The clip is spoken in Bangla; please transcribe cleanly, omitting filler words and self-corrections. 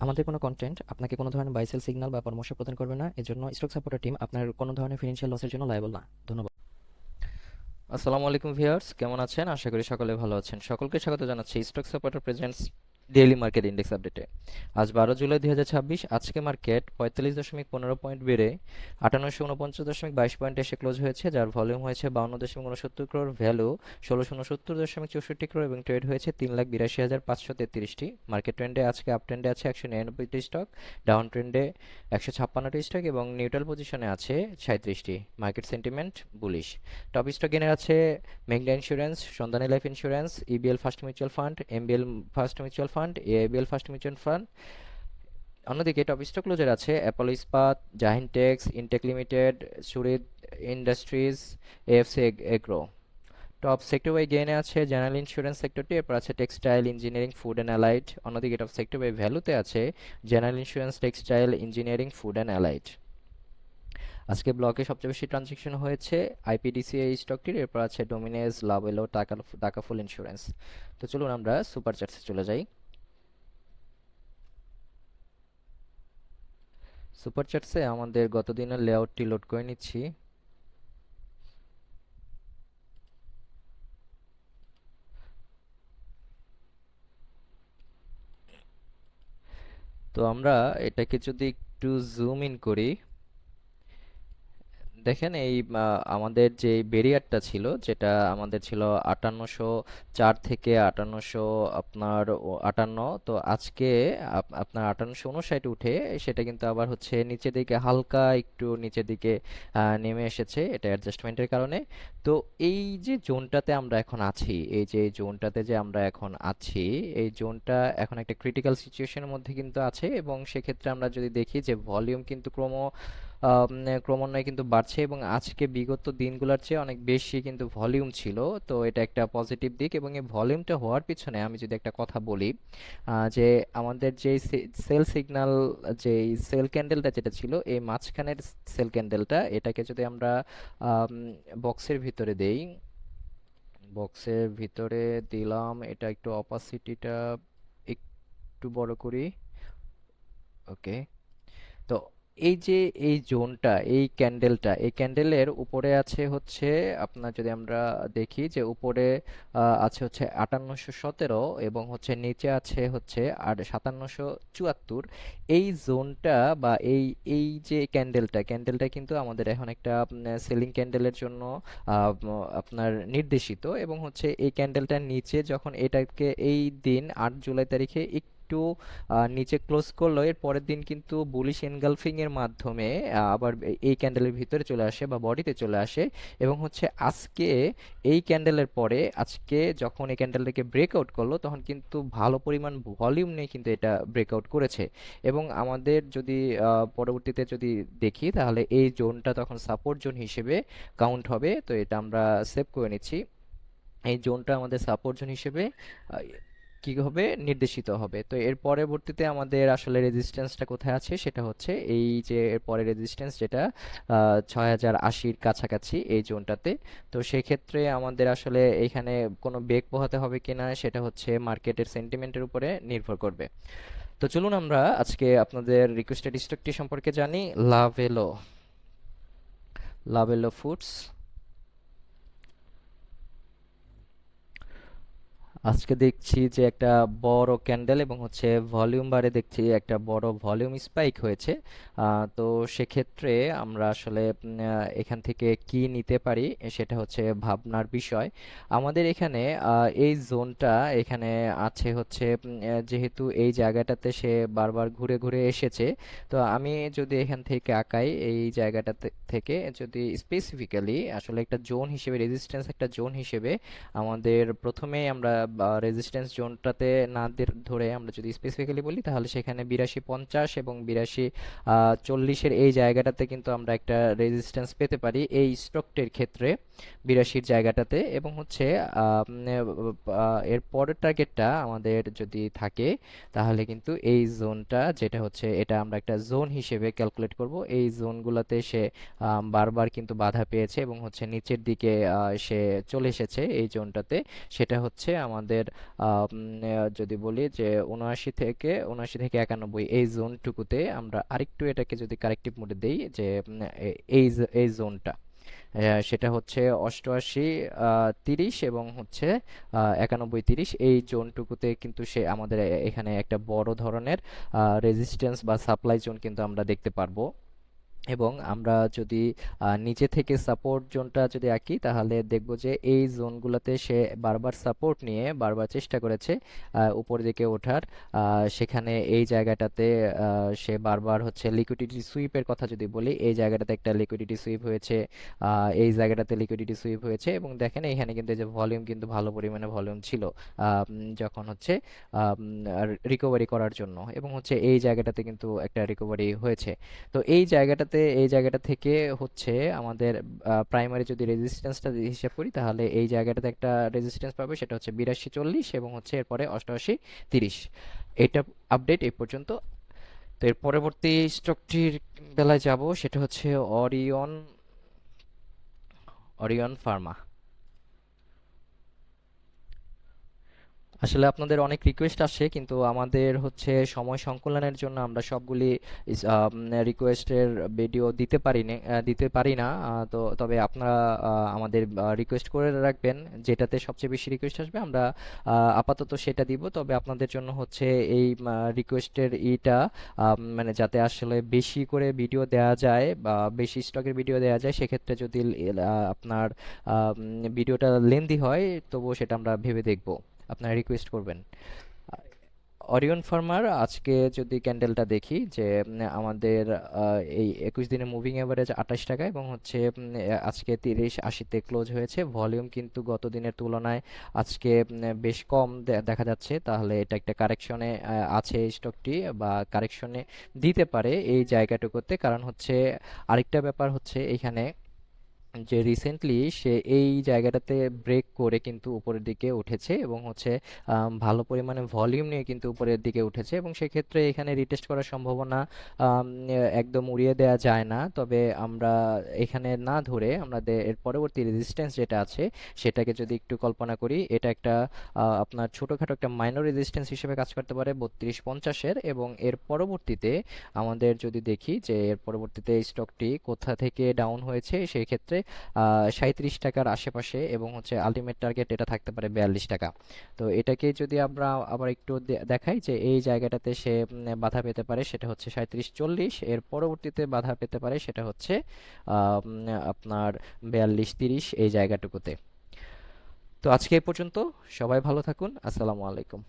আমাদের কোনো কন্টেন্ট আপনাকে কোনো ধরনের বাই সেল সিগন্যাল বা পরামর্শ প্রদান করবে না। এজন্য স্টক সাপোর্টার টিম আপনার কোনো ধরনের ফিনান্সিয়াল লসের জন্য লায়াবল না। ধন্যবাদ। আসসালামু আলাইকুম ভিউয়ার্স, কেমন আছেন? আশা করি সকলে ভালো আছেন। সকলকে স্বাগত জানাচ্ছি stock supporter presents daily market index আপডেটে। আজ 12 জুলাই 2026। আজকে মার্কেট 45.15 পয়েন্ট বেড়ে 5849.22 পয়েন্ট এসে ক্লোজ হয়েছে, যার ভলিউম হয়েছে 52.69 ক্রোড়, ভ্যালু 1669.64 ক্রোড় এবং ট্রেড হয়েছে 3,82,533টি। মার্কেট ট্রেন্ডে আজকে আপ ট্রেন্ডে আছে 199টি স্টক, ডাউন ট্রেন্ডে 156টি স্টক এবং নিউট্রাল পজিশনে আছে 37টি। Market sentiment bullish. Top stock gainer আছে মেঘনা insurance, Sandhani life insurance, EBL first mutual fund, MBL first mutual fund, AIBL first mutual fund. অন্যদিকে টপ স্টক ক্লোজার আছে Apollo Ispat, Jahin tex, Intech limited, Shurid industries, AFC agro. Top sector wise গেইনে আছে জেনারেল ইন্স্যুরেন্স সেক্টরটি, এরপর আছে textile, engineering, food and allied. অন্যদিকে টপ সেক্টর ওয়াই ভ্যালুতে আছে general insurance, textile, engineering, food and allied. আজকে ব্লকে সবচেয়ে বেশি ট্রানজেকশন হয়েছে আইপিডিসি এই স্টকটির, এরপর আছে ডোমিনেজ, লাভেলো, টাকাফুল ইন্স্যুরেন্স। তো চলুন আমরা সুপার চার্টসে চলে যাই। সুপার চার্টসে আমাদের গত দিনের লেআউটটি লোড করে নিচ্ছি। তো আমরা এটাকে যদি একটু জুম ইন করি, দেখেন এই আমাদের যে ব্যারিয়ারটা ছিল, যেটা আমাদের ছিল 5804 থেকে 58 তো আজকে আপনার 5859 উঠে সেটা কিন্তু আবার হচ্ছে নিচের দিকে হালকা একটু নিচের দিকে নেমে এসেছে, এটা অ্যাডজাস্টমেন্টের কারণে। তো এই যে জোনটাতে আমরা এখন আছি, এই যে জোনটাতে যে আমরা এখন আছি, এই জোনটা এখন একটা ক্রিটিক্যাল সিচুয়েশনের মধ্যে কিন্তু আছে এবং সেক্ষেত্রে আমরা যদি দেখি যে ভলিউম কিন্তু ক্রমান্বয়ে কিন্তু বাড়ছে এবং আজকে বিগত দিনগুলোর চেয়ে অনেক বেশি কিন্তু ভলিউম ছিল। তো এটা একটা পজিটিভ দিক এবং এই ভলিউমটা হওয়ার পিছনে আমি যদি একটা কথা বলি, যে আমাদের যে সেল সিগন্যাল, যে সেল ক্যান্ডেলটা যেটা ছিল এই মাঝখানের সেল ক্যান্ডেলটা, এটাকে যদি আমরা বক্সের ভিতরে দেই, বক্সের ভিতরে দিলাম, এটা একটু অপাসিটিটা একটু বড় করি। ওকে। তো এই যে এই জোনটা, এই ক্যান্ডেলটা, এই ক্যান্ডেলের উপরে আছে হচ্ছে আপনার, যদি আমরা দেখি যে উপরে আছে হচ্ছে 5817 এবং হচ্ছে নিচে আছে হচ্ছে আর 5774। এই জোনটা বা এই এই যে ক্যান্ডেলটা কিন্তু আমাদের এখন একটা সেলিং ক্যান্ডেলের জন্য আপনার নির্দেশিত এবং হচ্ছে এই ক্যান্ডেলটার নিচে যখন এটাকে এই দিন 8 জুলাই তারিখে একটু নিচে ক্লোজ করলো, এর পরের দিন কিন্তু বুলিশ এনগালফিং এর মাধ্যমে আবার এই ক্যান্ডেলের ভিতরে চলে আসে বা বডিতে চলে আসে এবং হচ্ছে আজকে এই ক্যান্ডেলের পরে আজকে যখন এই ক্যান্ডেলটাকে ব্রেকআউট করলো তখন কিন্তু ভালো পরিমাণ ভলিউম নিয়ে কিন্তু এটা ব্রেকআউট করেছে এবং আমাদের যদি পরবর্তীতে যদি দেখি তাহলে এই জোনটা তখন সাপোর্ট জোন হিসেবে কাউন্ট হবে। তো এটা আমরা সেভ করে নিচ্ছি। এই জোনটা আমাদের সাপোর্ট জোন হিসেবে আহ, কি হবে, নির্দেশিত হবে। তো এর পরবর্তীতে আমাদের আসলে রেজিস্ট্যান্সটা কোথায় আছে সেটা হচ্ছে এই যে এর পরে রেজিস্ট্যান্স যেটা 6080-র কাছাকাছি এই জোনটাতে। তো সেক্ষেত্রে আমাদের আসলে এখানে কোনো বেগ পোহাতে হবে কিনা সেটা হচ্ছে মার্কেটের সেন্টিমেন্টের উপরে নির্ভর করবে। তো চলুন আমরা আজকে আপনাদের রিকোয়েস্টেড স্টকটি সম্পর্কে জানি। লাভেলো, লাভেলো ফুডস। আজকে দেখছি যে একটা বড় ক্যান্ডেল এবং হচ্ছে ভলিউম বারে দেখছি একটা বড় ভলিউম স্পাইক হয়েছে। তো সেক্ষেত্রে আমরা আসলে এখান থেকে কি নিতে পারি সেটা হচ্ছে ভাবনার বিষয়। আমাদের এখানে এই জোনটা এখানে আছে হচ্ছে যেহেতু এই জায়গাটাতে সে বারবার ঘুরে ঘুরে এসেছে, তো আমি যদি এখান থেকে আঁকাই এই জায়গাটা থেকে যদি স্পেসিফিক্যালি আসলে একটা জোন হিসেবে, রেজিস্ট্যান্স একটা জোন হিসেবে আমাদের প্রথমেই আমরা রেজিস্ট্যান্স জোনটাতে না ধরে আমরা যদি স্পেসিফিক্যালি বলি তাহলে সেখানে 8250 এবং 8240-এর এই জায়গাটাতে কিন্তু আমরা একটা রেজিস্ট্যান্স পেতে পারি এই স্টকটির ক্ষেত্রে, 82-র জায়গাটাতে। এবং হচ্ছে এর পরের টার্গেটটা আমাদের যদি থাকে তাহলে কিন্তু এই জোনটা যেটা হচ্ছে এটা আমরা একটা জোন হিসেবে ক্যালকুলেট করব। এই জোনগুলোতে সে বারবার কিন্তু বাধা পেয়েছে এবং হচ্ছে নিচের দিকে সে চলে এসেছে এই জোনটাতে। সেটা হচ্ছে আমাদের যদি বলি যে 79 থেকে 91 এই জোনটুকুতে আমরা আরেকটু এটাকে যদি কারেক্টিভ মোডে দেই যে এই জোনটা সেটা হচ্ছে 88-30 এবং হচ্ছে 91-30 এই জোনটুকুতে কিন্তু সে আমাদের এখানে একটা বড় ধরনের রেজিস্ট্যান্স বা সাপ্লাই জোন কিন্তু আমরা দেখতে পারবো। এবং আমরা যদি নিচে থেকে সাপোর্ট জোনটা যদি আঁকি তাহলে দেখব যে এই জোনগুলোতে সে বারবার সাপোর্ট নিয়ে বারবার চেষ্টা করেছে উপর দিকে ওঠার। সেখানে এই জায়গাটাতে সে বারবার হচ্ছে লিকুইডিটি সুইপের কথা যদি বলি, এই জায়গাটাতে একটা লিকুইডিটি সুইপ হয়েছে, এই জায়গাটাতে লিকুইডিটি সুইপ হয়েছে এবং দেখেন এখানে কিন্তু এই যে ভলিউম কিন্তু ভালো পরিমাণে ভলিউম ছিল যখন হচ্ছে রিকভারি করার জন্য, এবং হচ্ছে এই জায়গাটাতে কিন্তু একটা রিকভারি হয়েছে। তো এই জায়গাটা থেকে হচ্ছে আমাদের প্রাইমারি যদি রেজিস্ট্যান্সটা হিসাব করি তাহলে এই জায়গাটাতে একটা রেজিস্ট্যান্স পাবে, সেটা হচ্ছে 8240 এবং হচ্ছে এরপরে 88-30। এটা আপডেট এই পর্যন্ত। তো এর পরবর্তী স্টকটির বেলায় যাব, সেটা হচ্ছে অরিয়ন অরিয়ন ফার্মা। আসলে আপনাদের অনেক রিকোয়েস্ট আসে কিন্তু আমাদের হচ্ছে সময় সংকুলনের জন্য আমরা সবগুলি রিকোয়েস্টের ভিডিও দিতে পারি না। তো তবে আপনারা আমাদের রিকোয়েস্ট করে রাখবেন, যেটাতে সবচেয়ে বেশি রিকোয়েস্ট আসবে আমরা আপাতত সেটা দিব। তবে আপনাদের জন্য হচ্ছে এই রিকোয়েস্টের মানে যাতে আসলে বেশি করে ভিডিও দেওয়া যায় বা বেশি স্টকের ভিডিও দেওয়া যায়, সেক্ষেত্রে যদি আপনার ভিডিওটা লেন্দি হয় তবুও সেটা আমরা ভেবে দেখব, আপনারা রিকোয়েস্ট করবেন। অরিয়ন ফার্মার আজকে যদি ক্যান্ডেলটা দেখি যে আমাদের এই 21 দিনের মুভিং এভারেজ 28 টাকা এবং হচ্ছে আজকে 3080-তে ক্লোজ হয়েছে। ভলিউম কিন্তু গত দিনের তুলনায় আজকে বেশ কম দেখা যাচ্ছে, তাহলে এটা একটা কারেকশনে আছে এই স্টকটি বা কারেকশনে দিতে পারে এই জায়গাটুকুতে। কারণ হচ্ছে আরেকটা ব্যাপার হচ্ছে এখানে যে রিসেন্টলি সে এই জায়গাটাতে ব্রেক করে কিন্তু উপরের দিকে উঠেছে এবং হচ্ছে ভালো পরিমাণে ভলিউম নিয়ে কিন্তু উপরের দিকে উঠেছে, এবং সেক্ষেত্রে এখানে রিটেস্ট করার সম্ভাবনা একদম উড়িয়ে দেওয়া যায় না। তবে আমরা এখানে না ধরে আমাদের এর পরবর্তী রেজিস্ট্যান্স যেটা আছে সেটাকে যদি একটু কল্পনা করি, এটা একটা আপনার ছোটোখাটো একটা মাইনর রেজিস্ট্যান্স হিসেবে কাজ করতে পারে 3250-এর। এবং এর পরবর্তীতে আমাদের যদি দেখি যে এর পরবর্তীতে এই স্টকটি কোথা থেকে ডাউন হয়েছে, সেই ক্ষেত্রে 37 টাকার আশেপাশে, এবং হচ্ছে আলটিমেট টার্গেট এটা থাকতে পারে 42 টাকা। তো এটাকে যদি আমরা আবার একটু দেখাই যে এই জায়গাটাতে সে বাধা পেতে পারে, সেটা হচ্ছে 3740। এর পরবর্তীতে বাধা পেতে পারে সেটা হচ্ছে আপনার 4230 এই জায়গাটুকুতে। তো আজকে এই পর্যন্ত, সবাই ভালো থাকুন, আসসালামু আলাইকুম।